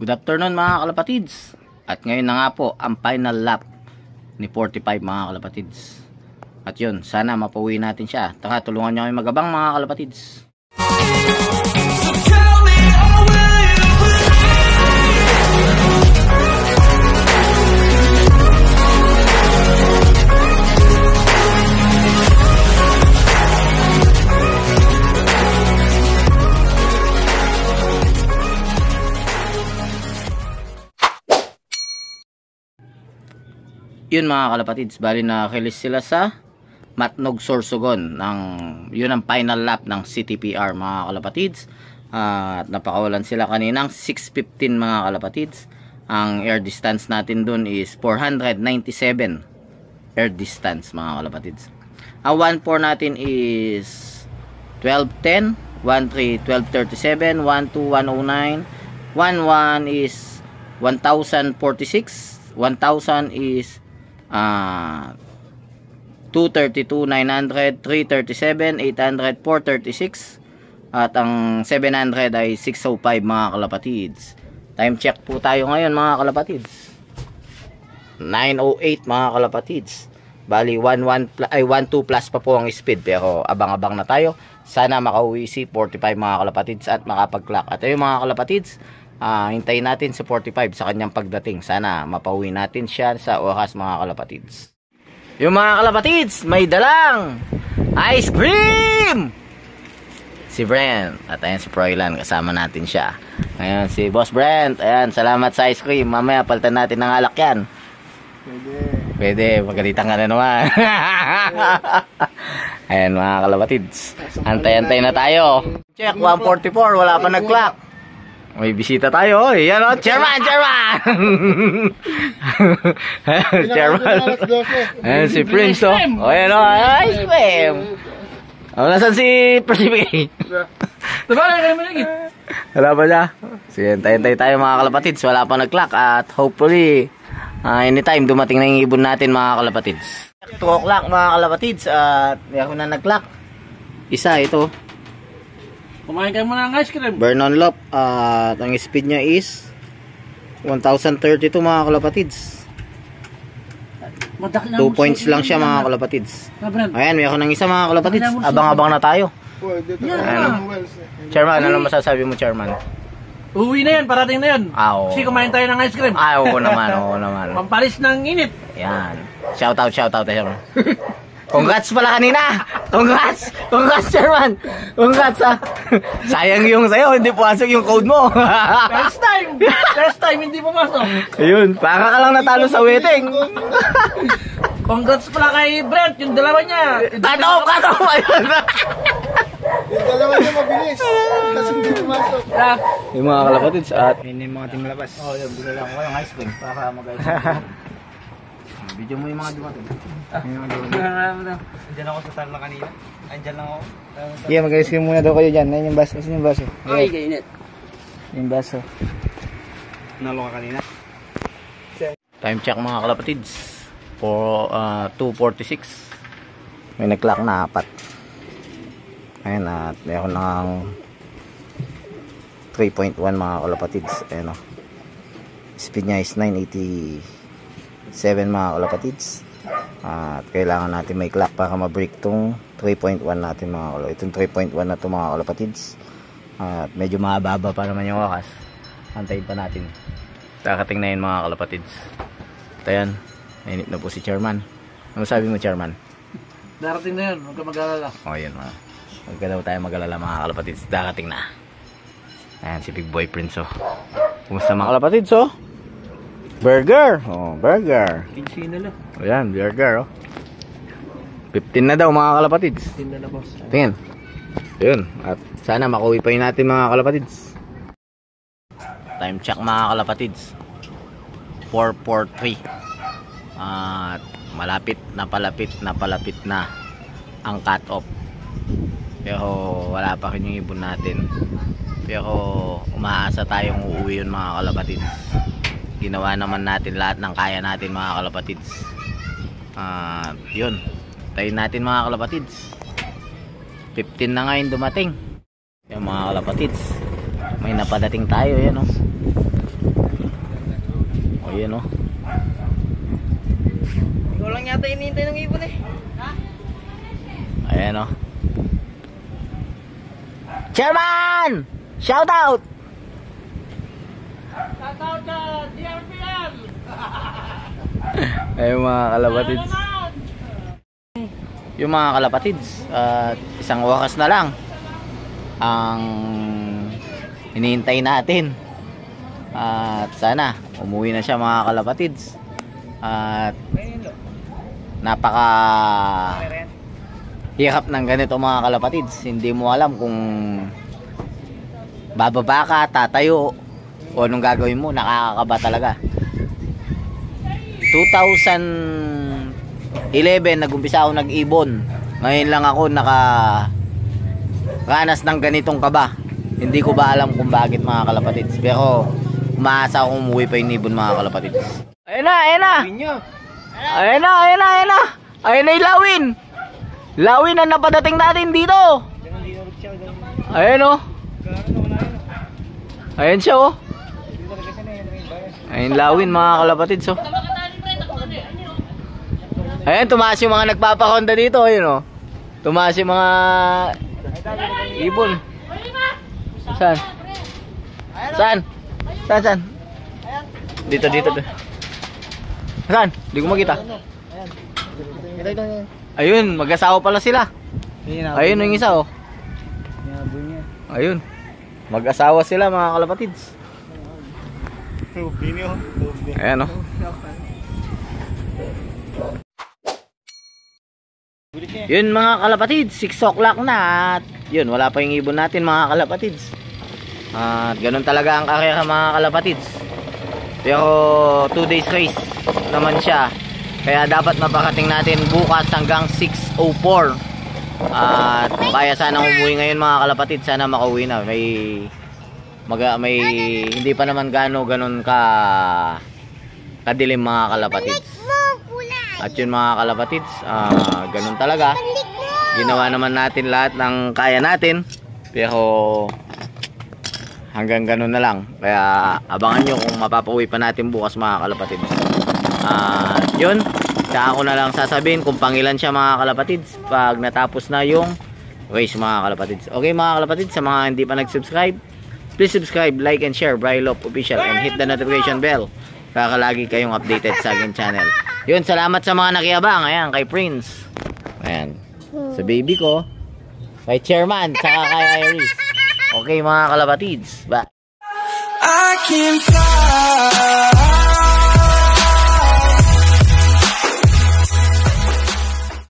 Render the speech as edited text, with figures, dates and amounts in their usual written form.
Good afternoon mga kalapatids. At ngayon na nga po ang final lap ni 45 mga kalapatids. At yun, sana mapauwi natin siya. Taka, tulungan nyo kami magabang mga kalapatids. Yun mga kalapatids, bali na kilis sila sa Matnog Sorsogon ng yun ang final lap ng CTPR mga kalapatids. At napakawalan sila kaninang 6:15 mga kalapatids. Ang air distance natin dun is 497 air distance mga kalapatids. Ang 1.4 natin is 12:10, 1.3 12:37, 1.2 1:09, 1.1 is 1046, 1000 is 232, 900, 337, 800, 436 at ang 700 ay 605 mga kalapatids. Time check po tayo ngayon mga kalapatids, 9:08 mga kalapatids. Bali 12 plus pa po ang speed, pero abang-abang na tayo. Sana makauwi si 45 mga kalapatids at makapag-clock. At ayun mga kalapatids, hintayin natin si 45 sa kanyang pagdating. Sana mapauwi natin siya sa oras mga kalapatids. Yung mga kalapatids, may dalang ice cream si Brent. At ayan si Froilan, kasama natin siya. Ayan si Boss Brent. Ayan, salamat sa ice cream. Mamaya palitan natin ng alak yan. Pwede, magalitan ka na naman. Ayan mga kalapatids, antay-antay na tayo. Check, 1:44, wala pa nag-clock. May bisita tayo. Oy, yan o, chairman! Chairman! Ayan si Prince o. O yan o, ice cream! O, nasan si Percibe? Wala pa siya. Sige, antay-antay tayo mga kalapatids. Wala pa nag-clock at hopefully anytime dumating na yung ibon natin mga kalapatids. 2 o'clock mga kalapatids at ako na nag-clock. Isa ito. Kumain ka muna ng ice cream. Vernon Lop. At ang speed niya is 1032 mga kalapatids. 2 points lang siya mga kalapatids. Ayan, may ako ng isa mga kalapatids. Abang-abang na tayo. Chairman, ano masasabi mo chairman? Uwi na yan, parating na yan. Kasi kumain tayo ng ice cream. Oo naman, oo naman. Pampalis ng init. Yan. Shout out chairman. Congrats pala kanina. Congrats chairman. Congrats ha. Sayang yung sayo, hindi pumasok yung code mo. First time hindi pumasok. Ayun, para ka lang natalo sa wedding. Congrats pala kay Brent, yung dalawa niya. Cut off ayun. Yung dalawa niya mabilis. Kasi hindi pumasok. Yung mga kalapatids at hindi mga team labas. yun, binala ko ng ice cream para mag-ice cream. Video mo yung mga dumating. Andiyan ako sa tarla kanina. Andiyan lang ako. Yeah, mag-ice cream muna daw kayo dyan. Ayun yung baso. Ayun yung baso. Ay, kainit. Yung baso. Nalo ka kanina. Time check mga kalapatids. 2:46. May nag-clock na 4. Ayun at meron ng 3.1 mga kalapatids. Ayun o. Speed niya is 987 mga kalapatids. At kailangan natin may clock para ma-break tong 3.1 natin mga kalapatids. Itong 3.1 na ito mga kalapatids. At medyo mababa pa naman yung wakas. Antayin pa natin. Dakating na yun mga kalapatids. At ayan, nainip na po si chairman. Ano sabi mo chairman? Darating na yun, huwag ka mag-alala. O yun mga. Huwag ka daw tayo mag-alala mga kalapatids. Dakating na. Ayan si Big Boy Prince o. Kumusta mga kalapatids o? Burger. Oh, burger. 15 na lang. Ayan, burger oh. 15 na daw mga kalapatids. 15 na na boss. Tingin. Ayun. At sana makuwi pa yun natin mga kalapatids. Time check mga kalapatids. 4:43. At malapit na ang cut off. Pero wala pa rin yung ibon natin. Pero umaasa tayong uuwi yun mga kalapatids. Ginawa naman natin lahat ng kaya natin mga kalapatids. Yun, tayo natin mga kalapatids. 15 na ngayon dumating yung mga kalapatids. May napadating tayo, yan o. O yan o. Ikaw lang yata inihintay ng ibon eh. Ayan o. Chairman! Shout out! Shoutout sa DRPM! Ayun mga kalapatids. Yung mga kalapatids, isang oras na lang ang hinihintay natin. At sana umuwi na siya mga kalapatids. At napaka hirap ng ganito mga kalapatids. Hindi mo alam kung bababa ka, tatayo, o anong gagawin mo. Nakakakaba talaga. 2011 nag-umpisa ako nag-ibon. Ngayon lang ako ranas ng ganitong kaba. Hindi ko ba alam kung bakit mga kalapatids. Pero umaasa akong umuwi pa yung ibon mga kalapatids. Ayun na, ayun na. Ayun na, ayun na, ayun na. Ayun na yung lawin. Lawin na napadating natin dito. Ayun o. Ayun siya o. Ayun lawin mga kalapatids o. Ayun, tumaas yung mga nagpapahonda dito. Ayun o. Tumaas yung mga ibon. Saan? Saan? Saan, saan? Dito, dito. Saan? Hindi ko makita. Ayun, mag-asawa pala sila. Ayun yung isa oh. Ayun. Mag-asawa sila mga kalapatids. Ayan oh. Yun mga kalapatids, 6 o'clock na at yun, wala pa yung ibon natin mga kalapatids. At ganun talaga ang karera mga kalapatids. Pero 2 days race naman siya. Kaya dapat mapakating natin bukas hanggang 6:04. At kaya sana umuwi ngayon mga kalapatids. Sana makauwi na. May hindi pa naman ganun kadilim mga kalapatids. At yun mga kalapatids, ganun talaga. Ginawa naman natin lahat ng kaya natin. Pero hanggang ganun na lang. Kaya abangan nyo kung mapapauwi pa natin bukas mga kalapatids. Yun, saka ako na lang sasabihin kung pangilan siya mga kalapatids pag natapos na yung race mga kalapatids. Okay mga kalapatids, sa mga hindi pa nag-subscribe, please subscribe, like and share Brylop Official and hit the notification bell para lagi kayong updated sa aking channel. Yun, salamat sa mga nakiabang. Ayan, kay Prince, ayan, sa baby ko, kay Chairman, saka kay Iris. Okay mga kalapatids, bye. I can fly.